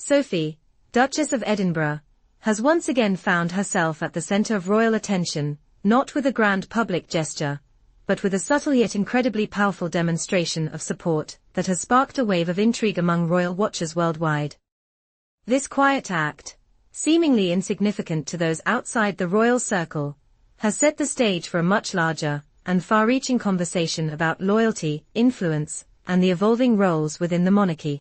Sophie, Duchess of Edinburgh, has once again found herself at the center of royal attention, not with a grand public gesture, but with a subtle yet incredibly powerful demonstration of support that has sparked a wave of intrigue among royal watchers worldwide. This quiet act, seemingly insignificant to those outside the royal circle, has set the stage for a much larger and far-reaching conversation about loyalty, influence, and the evolving roles within the monarchy.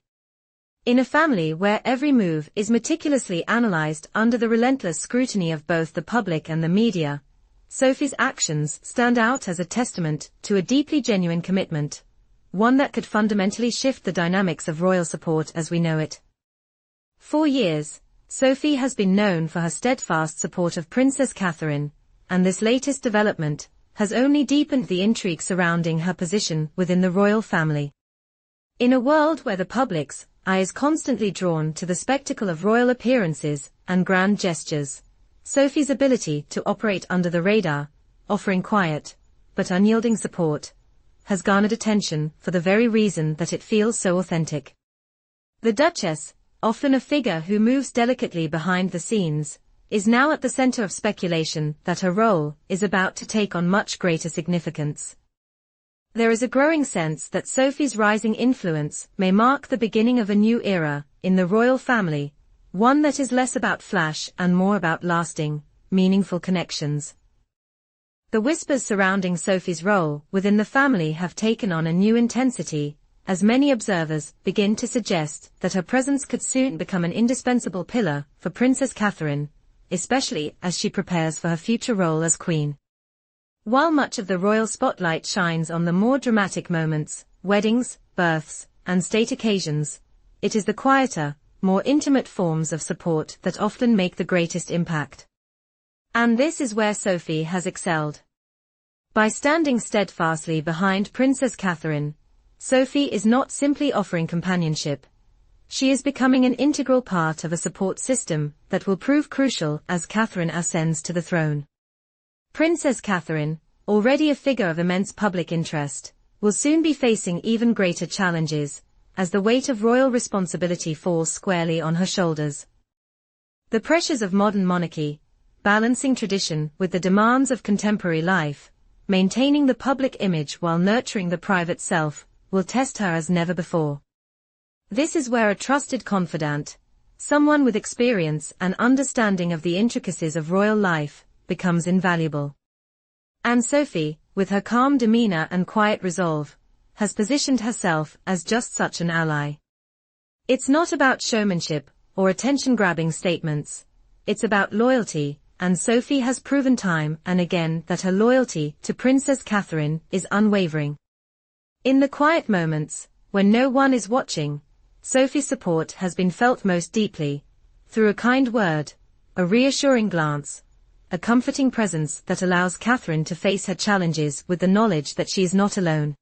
In a family where every move is meticulously analyzed under the relentless scrutiny of both the public and the media, Sophie's actions stand out as a testament to a deeply genuine commitment, one that could fundamentally shift the dynamics of royal support as we know it. For years, Sophie has been known for her steadfast support of Princess Catherine, and this latest development has only deepened the intrigue surrounding her position within the royal family. In a world where the public's eye is constantly drawn to the spectacle of royal appearances and grand gestures, Sophie's ability to operate under the radar, offering quiet but unyielding support, has garnered attention for the very reason that it feels so authentic. The Duchess, often a figure who moves delicately behind the scenes, is now at the center of speculation that her role is about to take on much greater significance. There is a growing sense that Sophie's rising influence may mark the beginning of a new era in the royal family, one that is less about flash and more about lasting, meaningful connections. The whispers surrounding Sophie's role within the family have taken on a new intensity, as many observers begin to suggest that her presence could soon become an indispensable pillar for Princess Catherine, especially as she prepares for her future role as Queen. While much of the royal spotlight shines on the more dramatic moments, weddings, births, and state occasions, it is the quieter, more intimate forms of support that often make the greatest impact. And this is where Sophie has excelled. By standing steadfastly behind Princess Catherine, Sophie is not simply offering companionship. She is becoming an integral part of a support system that will prove crucial as Catherine ascends to the throne. Princess Catherine, already a figure of immense public interest, will soon be facing even greater challenges, as the weight of royal responsibility falls squarely on her shoulders. The pressures of modern monarchy, balancing tradition with the demands of contemporary life, maintaining the public image while nurturing the private self, will test her as never before. This is where a trusted confidant, someone with experience and understanding of the intricacies of royal life, becomes invaluable. And Sophie, with her calm demeanor and quiet resolve, has positioned herself as just such an ally. It's not about showmanship or attention-grabbing statements, it's about loyalty, and Sophie has proven time and again that her loyalty to Princess Catherine is unwavering. In the quiet moments, when no one is watching, Sophie's support has been felt most deeply, through a kind word, a reassuring glance, a comforting presence that allows Catherine to face her challenges with the knowledge that she is not alone.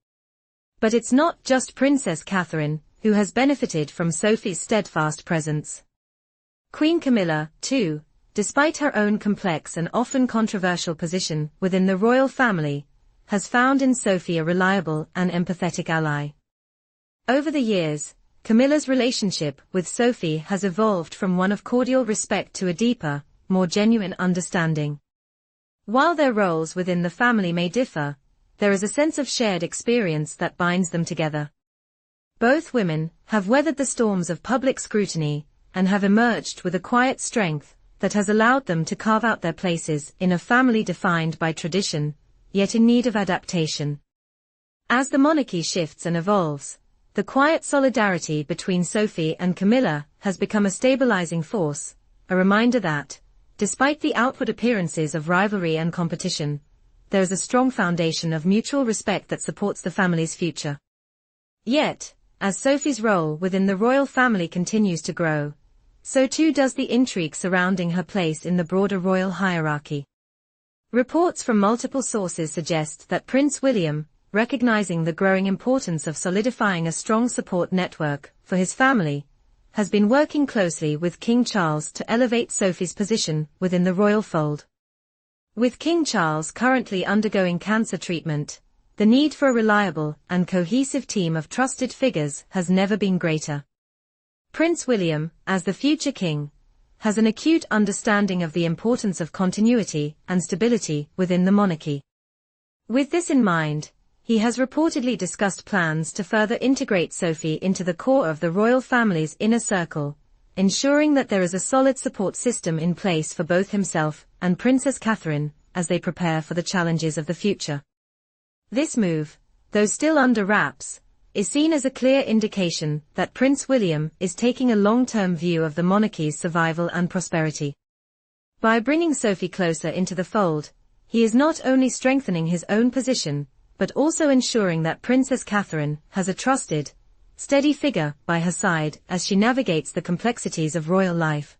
But it's not just Princess Catherine who has benefited from Sophie's steadfast presence. Queen Camilla, too, despite her own complex and often controversial position within the royal family, has found in Sophie a reliable and empathetic ally. Over the years, Camilla's relationship with Sophie has evolved from one of cordial respect to a deeper, more genuine understanding. While their roles within the family may differ, there is a sense of shared experience that binds them together. Both women have weathered the storms of public scrutiny and have emerged with a quiet strength that has allowed them to carve out their places in a family defined by tradition, yet in need of adaptation. As the monarchy shifts and evolves, the quiet solidarity between Sophie and Camilla has become a stabilizing force, a reminder that, despite the outward appearances of rivalry and competition, there is a strong foundation of mutual respect that supports the family's future. Yet, as Sophie's role within the royal family continues to grow, so too does the intrigue surrounding her place in the broader royal hierarchy. Reports from multiple sources suggest that Prince William, recognizing the growing importance of solidifying a strong support network for his family, has been working closely with King Charles to elevate Sophie's position within the royal fold. With King Charles currently undergoing cancer treatment, the need for a reliable and cohesive team of trusted figures has never been greater. Prince William, as the future king, has an acute understanding of the importance of continuity and stability within the monarchy. With this in mind, he has reportedly discussed plans to further integrate Sophie into the core of the royal family's inner circle, ensuring that there is a solid support system in place for both himself and Princess Catherine as they prepare for the challenges of the future. This move, though still under wraps, is seen as a clear indication that Prince William is taking a long-term view of the monarchy's survival and prosperity. By bringing Sophie closer into the fold, he is not only strengthening his own position, but also ensuring that Princess Catherine has a trusted, steady figure by her side as she navigates the complexities of royal life.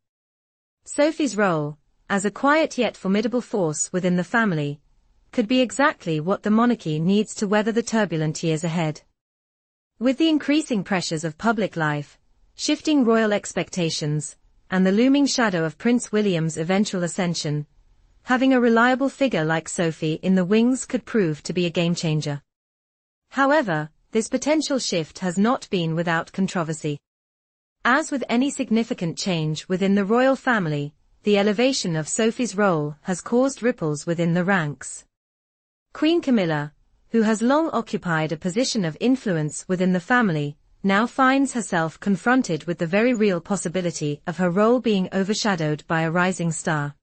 Sophie's role, as a quiet yet formidable force within the family, could be exactly what the monarchy needs to weather the turbulent years ahead. With the increasing pressures of public life, shifting royal expectations, and the looming shadow of Prince William's eventual ascension, having a reliable figure like Sophie in the wings could prove to be a game-changer. However, this potential shift has not been without controversy. As with any significant change within the royal family, the elevation of Sophie's role has caused ripples within the ranks. Queen Camilla, who has long occupied a position of influence within the family, now finds herself confronted with the very real possibility of her role being overshadowed by a rising star.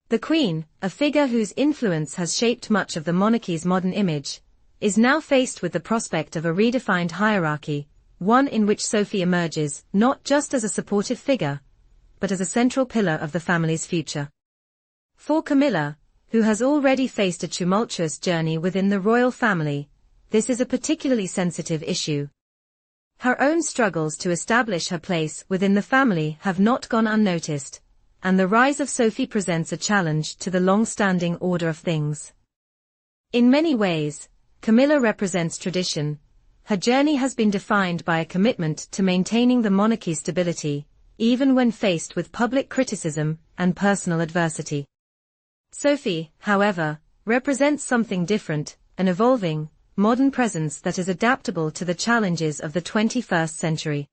The Queen, a figure whose influence has shaped much of the monarchy's modern image, is now faced with the prospect of a redefined hierarchy, one in which Sophie emerges not just as a supportive figure, but as a central pillar of the family's future. For Camilla, who has already faced a tumultuous journey within the royal family, this is a particularly sensitive issue. Her own struggles to establish her place within the family have not gone unnoticed, and the rise of Sophie presents a challenge to the long-standing order of things. In many ways, Camilla represents tradition. Her journey has been defined by a commitment to maintaining the monarchy's stability, even when faced with public criticism and personal adversity. Sophie, however, represents something different, an evolving, modern presence that is adaptable to the challenges of the 21st century.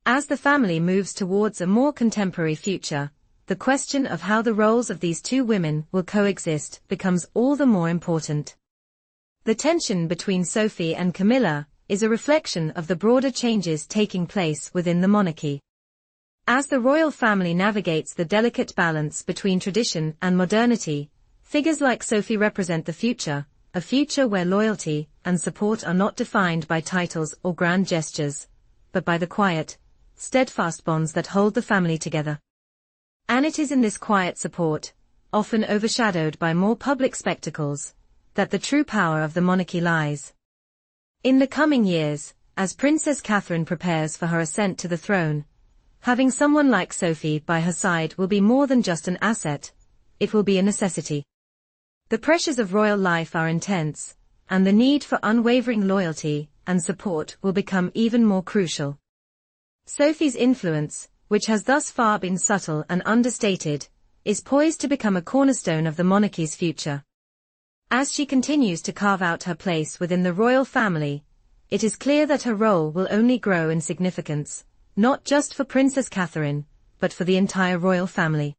As the family moves towards a more contemporary future, the question of how the roles of these two women will coexist becomes all the more important. The tension between Sophie and Camilla is a reflection of the broader changes taking place within the monarchy. As the royal family navigates the delicate balance between tradition and modernity, figures like Sophie represent the future, a future where loyalty and support are not defined by titles or grand gestures, but by the quiet, steadfast bonds that hold the family together. And it is in this quiet support, often overshadowed by more public spectacles, that the true power of the monarchy lies. In the coming years, as Princess Catherine prepares for her ascent to the throne, having someone like Sophie by her side will be more than just an asset, it will be a necessity. The pressures of royal life are intense, and the need for unwavering loyalty and support will become even more crucial. Sophie's influence, which has thus far been subtle and understated, is poised to become a cornerstone of the monarchy's future. As she continues to carve out her place within the royal family, it is clear that her role will only grow in significance, not just for Princess Catherine, but for the entire royal family.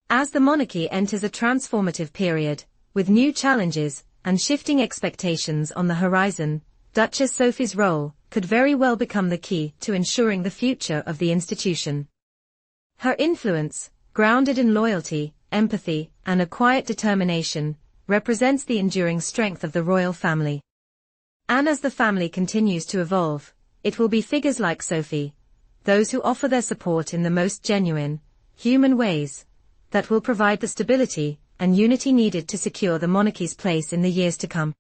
As the monarchy enters a transformative period, with new challenges and shifting expectations on the horizon, Duchess Sophie's role could very well become the key to ensuring the future of the institution. Her influence, grounded in loyalty, empathy, and a quiet determination, represents the enduring strength of the royal family. And as the family continues to evolve, it will be figures like Sophie, those who offer their support in the most genuine, human ways, that will provide the stability and unity needed to secure the monarchy's place in the years to come.